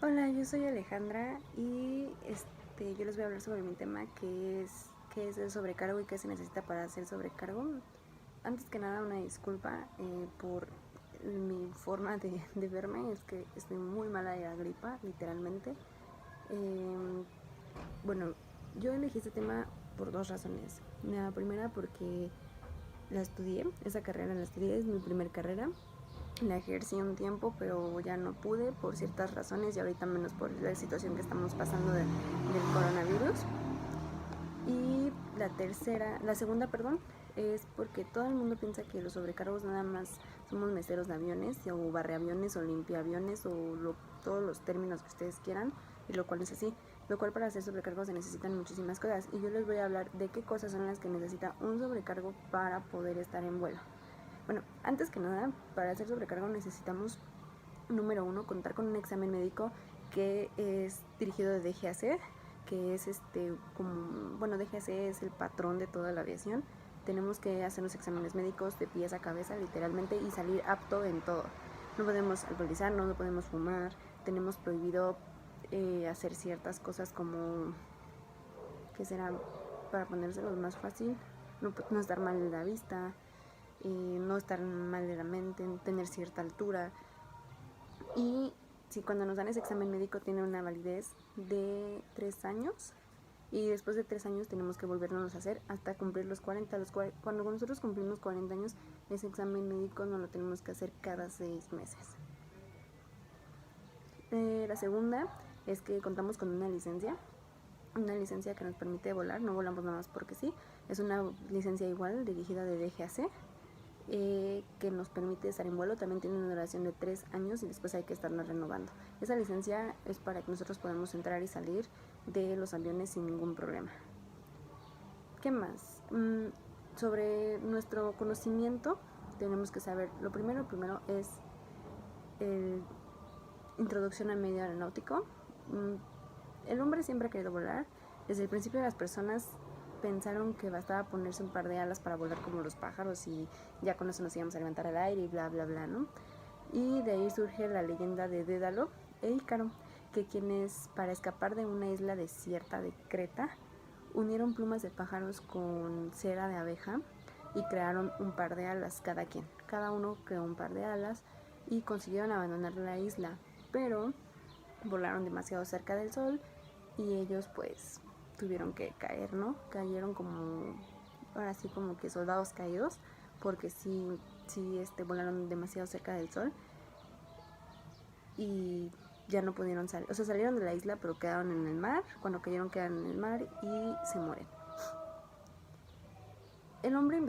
Hola, yo soy Alejandra y yo les voy a hablar sobre mi tema que es el sobrecargo y qué se necesita para hacer sobrecargo. Antes que nada, una disculpa por mi forma de verme, es que estoy muy mala de la gripa, literalmente. Eh, bueno, yo elegí este tema por dos razones. La primera porque la estudié, esa carrera la estudié, es mi primer carrera. La ejercí un tiempo, pero ya no pude por ciertas razones y ahorita menos por la situación que estamos pasando del coronavirus. Y la segunda, perdón, es porque todo el mundo piensa que los sobrecargos nada más somos meseros de aviones o barreaviones o limpiaviones todos los términos que ustedes quieran, y lo cual es así. Lo cual para hacer sobrecargos se necesitan muchísimas cosas y yo les voy a hablar de qué cosas son las que necesita un sobrecargo para poder estar en vuelo. Bueno, antes que nada, para hacer sobrecargo necesitamos, número uno, contar con un examen médico que es dirigido de DGAC, que es DGAC es el patrón de toda la aviación. Tenemos que hacer los exámenes médicos de pies a cabeza, literalmente, y salir apto en todo. No podemos alcoholizarnos, no podemos fumar, tenemos prohibido hacer ciertas cosas como, que será para ponérselo más fácil, no estar mal de la vista, no estar mal de la mente, tener cierta altura. Y si cuando nos dan ese examen médico tiene una validez de 3 años, y después de 3 años tenemos que volvernos a hacer hasta cumplir los 40. Cuando nosotros cumplimos 40 años, ese examen médico no lo tenemos que hacer cada 6 meses. La segunda es que contamos con una licencia que nos permite volar, no volamos nada más porque sí, es una licencia igual dirigida de DGAC, que nos permite estar en vuelo. También tiene una duración de 3 años y después hay que estarnos renovando. Esa licencia es para que nosotros podamos entrar y salir de los aviones sin ningún problema. ¿Qué más? Sobre nuestro conocimiento tenemos que saber, lo primero es el introducción al medio aeronáutico. El hombre siempre ha querido volar. Desde el principio las personas pensaron que bastaba ponerse un par de alas para volar como los pájaros y ya con eso nos íbamos a levantar al aire y bla bla bla, ¿no? Y de ahí surge la leyenda de Dédalo e Ícaro, que quienes, para escapar de una isla desierta de Creta, unieron plumas de pájaros con cera de abeja y crearon un par de alas cada quien. Cada uno creó un par de alas y consiguieron abandonar la isla, pero volaron demasiado cerca del sol y ellos pues tuvieron que caer, ¿no? Cayeron como, ahora sí, como que soldados caídos, porque sí volaron demasiado cerca del sol y ya no pudieron salir. O sea, salieron de la isla pero quedaron en el mar. Cuando cayeron quedaron en el mar y se mueren. El hombre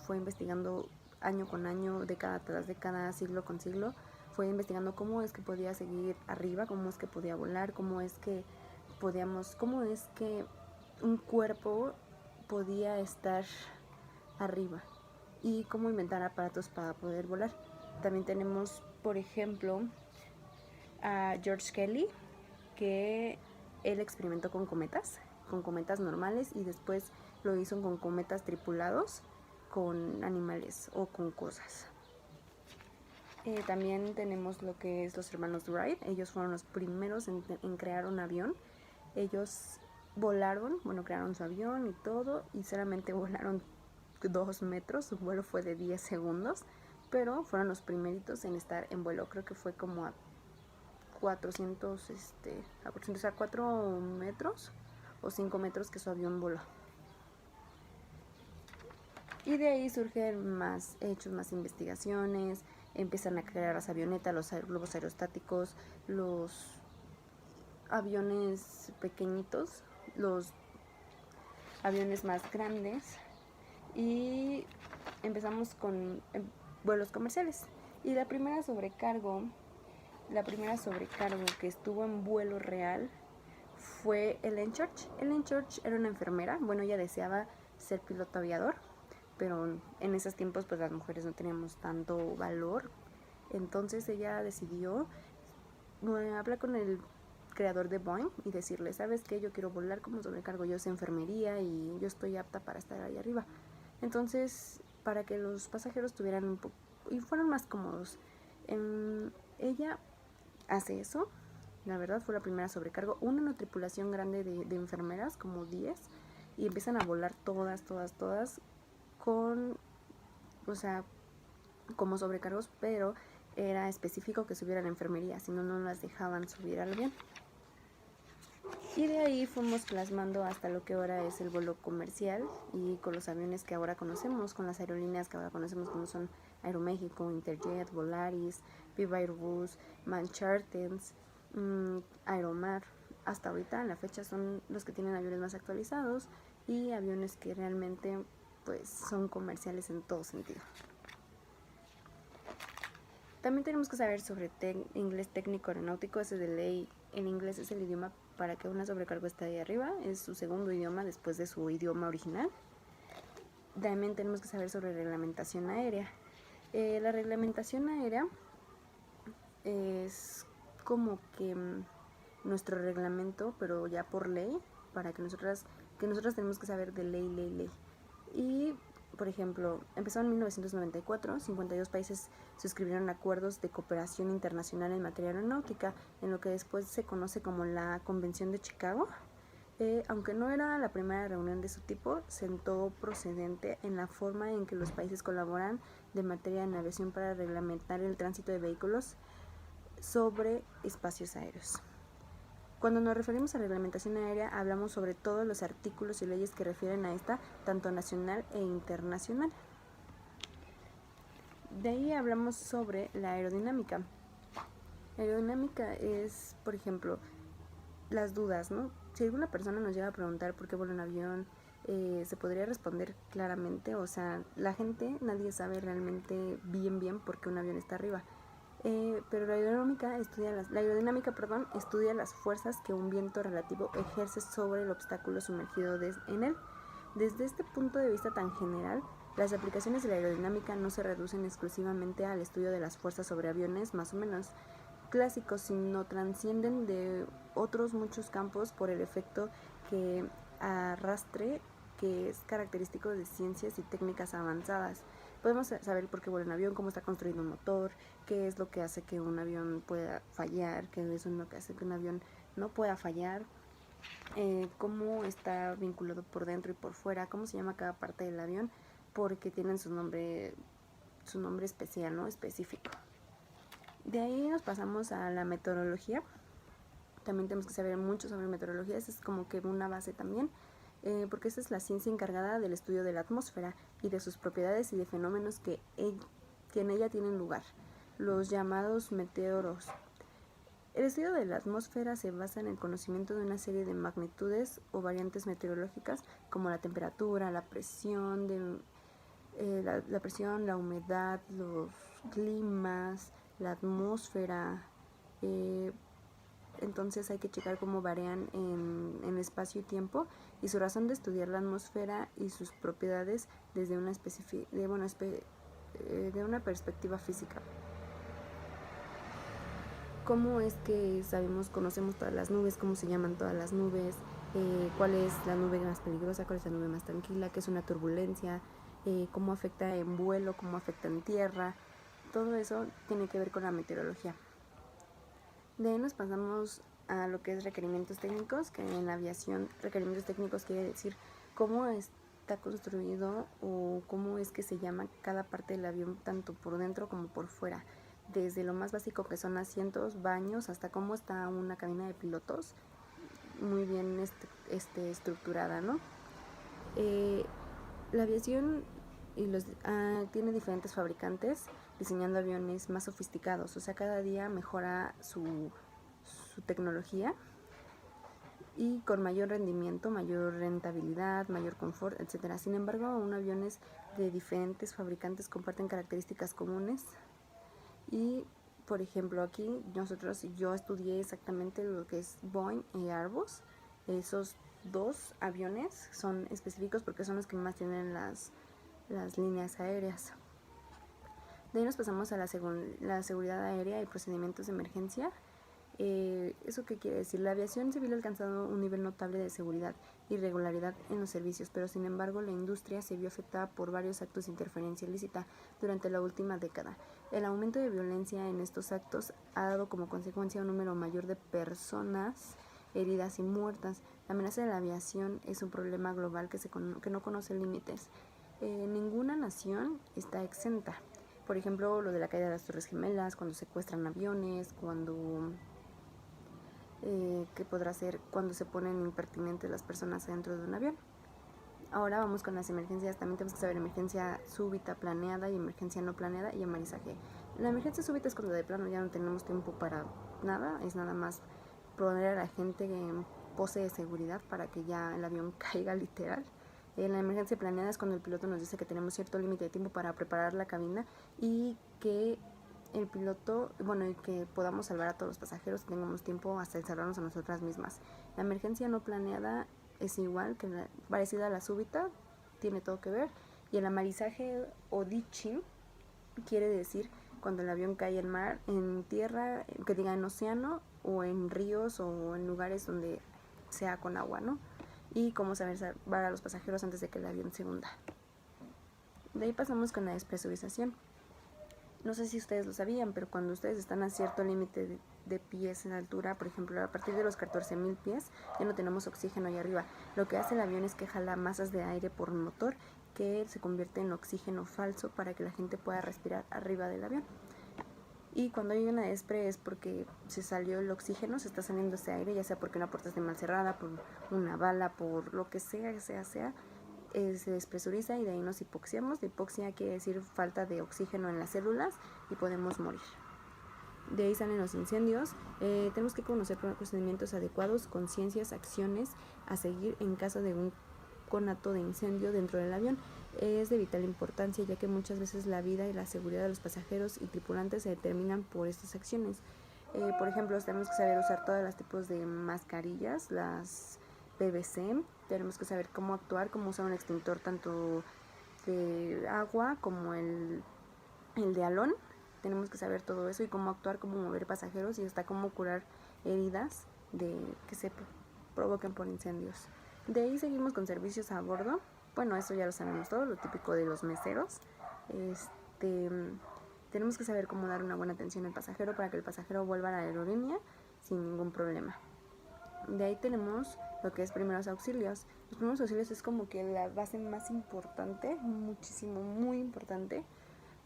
fue investigando año con año, década tras década, siglo con siglo, fue investigando cómo es que podía seguir arriba, cómo es que podía volar, cómo es que un cuerpo podía estar arriba y cómo inventar aparatos para poder volar. También tenemos, por ejemplo, a George Kelly, que él experimentó con cometas normales, y después lo hizo con cometas tripulados con animales o con cosas. También tenemos lo que es los hermanos Wright. Ellos fueron los primeros en crear un avión. Ellos crearon su avión y todo, y solamente volaron 2 metros. Su vuelo fue de 10 segundos, pero fueron los primeritos en estar en vuelo. Creo que fue como a 400, a 4 metros o 5 metros que su avión voló. Y de ahí surgen más hechos, más investigaciones, empiezan a crear las avionetas, los globos aerostáticos, los aviones pequeñitos, los aviones más grandes, y empezamos con vuelos comerciales. Y la primera sobrecargo que estuvo en vuelo real fue Ellen Church. Ellen Church era una enfermera. Bueno, ella deseaba ser piloto aviador, pero en esos tiempos pues las mujeres no teníamos tanto valor. Entonces ella decidió hablar con el creador de Boeing y decirle, ¿sabes qué? Yo quiero volar como sobrecargo, yo sé enfermería y yo estoy apta para estar ahí arriba. Entonces, para que los pasajeros tuvieran y fueran más cómodos, ella hace eso la verdad fue la primera sobrecargo, una tripulación grande de enfermeras, como 10, y empiezan a volar todas con, o sea, como sobrecargos, pero era específico que subieran a enfermería, si no, no las dejaban subir al avión. Y de ahí fuimos plasmando hasta lo que ahora es el vuelo comercial y con los aviones que ahora conocemos, con las aerolíneas que ahora conocemos como son Aeroméxico, Interjet, Volaris, Viva Aerobus, Manchartens, Aeromar. Hasta ahorita, en la fecha, son los que tienen aviones más actualizados y aviones que realmente pues son comerciales en todo sentido. También tenemos que saber sobre inglés técnico aeronáutico, ese de ley. En inglés es el idioma para que una sobrecargo esté ahí arriba, es su segundo idioma después de su idioma original. También tenemos que saber sobre reglamentación aérea. La reglamentación aérea es como que nuestro reglamento, pero ya por ley, para que nosotras tenemos que saber de ley. Y, por ejemplo, empezó en 1994, 52 países suscribieron acuerdos de cooperación internacional en materia aeronáutica, en lo que después se conoce como la Convención de Chicago. Aunque no era la primera reunión de su tipo, sentó procedente en la forma en que los países colaboran de materia de aviación para reglamentar el tránsito de vehículos sobre espacios aéreos. Cuando nos referimos a reglamentación aérea, hablamos sobre todos los artículos y leyes que refieren a esta, tanto nacional e internacional. De ahí hablamos sobre la aerodinámica. La aerodinámica es, por ejemplo, las dudas, ¿no? Si alguna persona nos llega a preguntar por qué vuela un avión, se podría responder claramente, o sea, la gente, nadie sabe realmente bien por qué un avión está arriba. Pero la aerodinámica estudia las fuerzas que un viento relativo ejerce sobre el obstáculo sumergido en él. Desde este punto de vista tan general, las aplicaciones de la aerodinámica no se reducen exclusivamente al estudio de las fuerzas sobre aviones más o menos clásicos, sino transcienden de otros muchos campos por el efecto que arrastre, que es característico de ciencias y técnicas avanzadas. Podemos saber por qué vuela un avión, cómo está construido un motor, qué es lo que hace que un avión pueda fallar, qué es lo que hace que un avión no pueda fallar, cómo está vinculado por dentro y por fuera, cómo se llama cada parte del avión, porque tienen su nombre especial, ¿no? Específico. De ahí nos pasamos a la meteorología. También tenemos que saber mucho sobre meteorología, esa es como que una base también. Porque esa es la ciencia encargada del estudio de la atmósfera y de sus propiedades y de fenómenos que en ella tienen lugar, los llamados meteoros. El estudio de la atmósfera se basa en el conocimiento de una serie de magnitudes o variantes meteorológicas como la temperatura, la presión, la humedad, los climas, la atmósfera. Entonces hay que checar cómo varían en espacio y tiempo y su razón de estudiar la atmósfera y sus propiedades desde una perspectiva física. ¿Cómo es que conocemos todas las nubes, cómo se llaman todas las nubes, cuál es la nube más peligrosa, cuál es la nube más tranquila, qué es una turbulencia, cómo afecta en vuelo, cómo afecta en tierra? Todo eso tiene que ver con la meteorología. De ahí nos pasamos a lo que es requerimientos técnicos, que en la aviación requerimientos técnicos quiere decir cómo está construido o cómo es que se llama cada parte del avión, tanto por dentro como por fuera, desde lo más básico que son asientos, baños, hasta cómo está una cabina de pilotos muy bien estructurada, ¿no? La aviación tiene diferentes fabricantes diseñando aviones más sofisticados, o sea, cada día mejora su tecnología y con mayor rendimiento, mayor rentabilidad, mayor confort, etc. Sin embargo, aún aviones de diferentes fabricantes comparten características comunes y, por ejemplo, aquí yo estudié exactamente lo que es Boeing y Airbus. Esos dos aviones son específicos porque son los que más tienen las líneas aéreas. De ahí nos pasamos a la seguridad aérea y procedimientos de emergencia. ¿Eso qué quiere decir? La aviación civil ha alcanzado un nivel notable de seguridad irregularidad en los servicios, pero sin embargo la industria se vio afectada por varios actos de interferencia ilícita durante la última década. El aumento de violencia en estos actos ha dado como consecuencia un número mayor de personas heridas y muertas. La amenaza de la aviación es un problema global que no conoce límites. Ninguna nación está exenta. Por ejemplo, lo de la caída de las Torres Gemelas, cuando secuestran aviones, ¿qué podrá ser cuando se ponen impertinentes las personas dentro de un avión? Ahora vamos con las emergencias. También tenemos que saber emergencia súbita planeada y emergencia no planeada y amarizaje. La emergencia súbita es cuando de plano ya no tenemos tiempo para nada, es nada más poner a la gente en pose de seguridad para que ya el avión caiga literal. La emergencia planeada es cuando el piloto nos dice que tenemos cierto límite de tiempo para preparar la cabina y que el piloto, y que podamos salvar a todos los pasajeros y tengamos tiempo hasta salvarnos a nosotras mismas. La emergencia no planeada es igual, parecida a la súbita, tiene todo que ver. Y el amarizaje o ditching quiere decir cuando el avión cae en mar, en tierra, que diga en océano, o en ríos, o en lugares donde sea con agua, ¿no? Y cómo saber salvar a los pasajeros antes de que el avión se hunda. De ahí pasamos con la despresurización. No sé si ustedes lo sabían, pero cuando ustedes están a cierto límite de pies en altura, por ejemplo, a partir de los 14.000 pies, ya no tenemos oxígeno ahí arriba. Lo que hace el avión es que jala masas de aire por motor que se convierte en oxígeno falso para que la gente pueda respirar arriba del avión. Y cuando hay una despre es porque se salió el oxígeno, se está saliendo ese aire, ya sea porque una puerta esté mal cerrada, por una bala, por lo que sea, se despresuriza y de ahí nos hipoxiamos. La hipoxia quiere decir falta de oxígeno en las células y podemos morir. De ahí salen los incendios. Tenemos que conocer procedimientos adecuados, conciencias, acciones a seguir en caso de un conato de incendio dentro del avión. Es de vital importancia ya que muchas veces la vida y la seguridad de los pasajeros y tripulantes se determinan por estas acciones. Por ejemplo, tenemos que saber usar todos los tipos de mascarillas, las PVC, tenemos que saber cómo actuar, cómo usar un extintor tanto de agua como el de halón. Tenemos que saber todo eso y cómo actuar, cómo mover pasajeros y hasta cómo curar heridas que se provoquen por incendios. De ahí seguimos con servicios a bordo. Bueno, eso ya lo sabemos todo, lo típico de los meseros. Tenemos que saber cómo dar una buena atención al pasajero para que el pasajero vuelva a la aerolínea sin ningún problema. De ahí tenemos lo que es primeros auxilios. Los primeros auxilios es como que la base más importante, muchísimo, muy importante,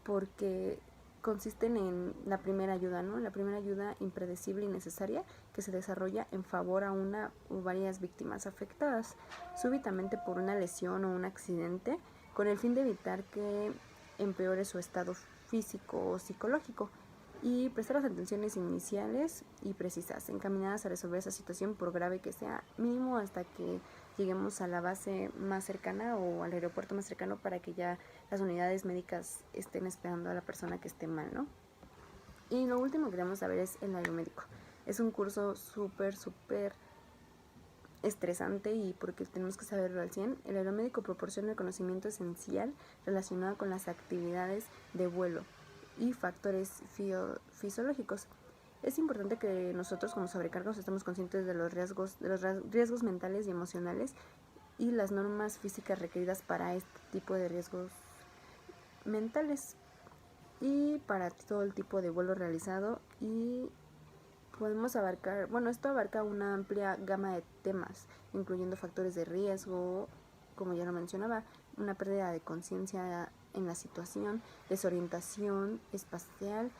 porque consisten en la primera ayuda, ¿no? La primera ayuda impredecible y necesaria que se desarrolla en favor a una o varias víctimas afectadas súbitamente por una lesión o un accidente, con el fin de evitar que empeore su estado físico o psicológico, y prestar las atenciones iniciales y precisas, encaminadas a resolver esa situación por grave que sea, mínimo hasta que lleguemos a la base más cercana o al aeropuerto más cercano para que ya las unidades médicas estén esperando a la persona que esté mal, ¿no? Y lo último que queremos saber es el aeromédico. Es un curso súper estresante y porque tenemos que saberlo al 100. El aeromédico proporciona el conocimiento esencial relacionado con las actividades de vuelo y factores fisiológicos. Es importante que nosotros como sobrecargos estemos conscientes de los riesgos mentales y emocionales y las normas físicas requeridas para este tipo de riesgos mentales y para todo el tipo de vuelo realizado. Y podemos abarcar, esto abarca una amplia gama de temas, incluyendo factores de riesgo, como ya lo mencionaba, una pérdida de conciencia en la situación, desorientación espacial,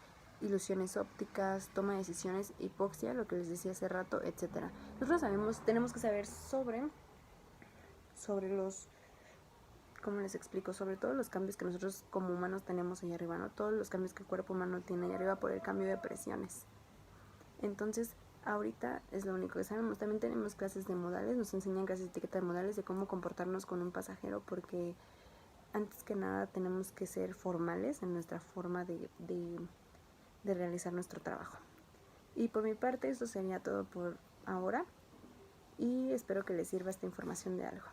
ilusiones ópticas, toma de decisiones, hipoxia, lo que les decía hace rato, etc. Nosotros tenemos que saber sobre los, ¿cómo les explico? Sobre todos los cambios que nosotros como humanos tenemos ahí arriba, ¿no? Todos los cambios que el cuerpo humano tiene ahí arriba por el cambio de presiones. Entonces, ahorita es lo único que sabemos. También tenemos clases de modales, nos enseñan clases de etiqueta de modales, de cómo comportarnos con un pasajero, porque antes que nada tenemos que ser formales en nuestra forma de realizar nuestro trabajo. Y por mi parte, eso sería todo por ahora y espero que les sirva esta información de algo.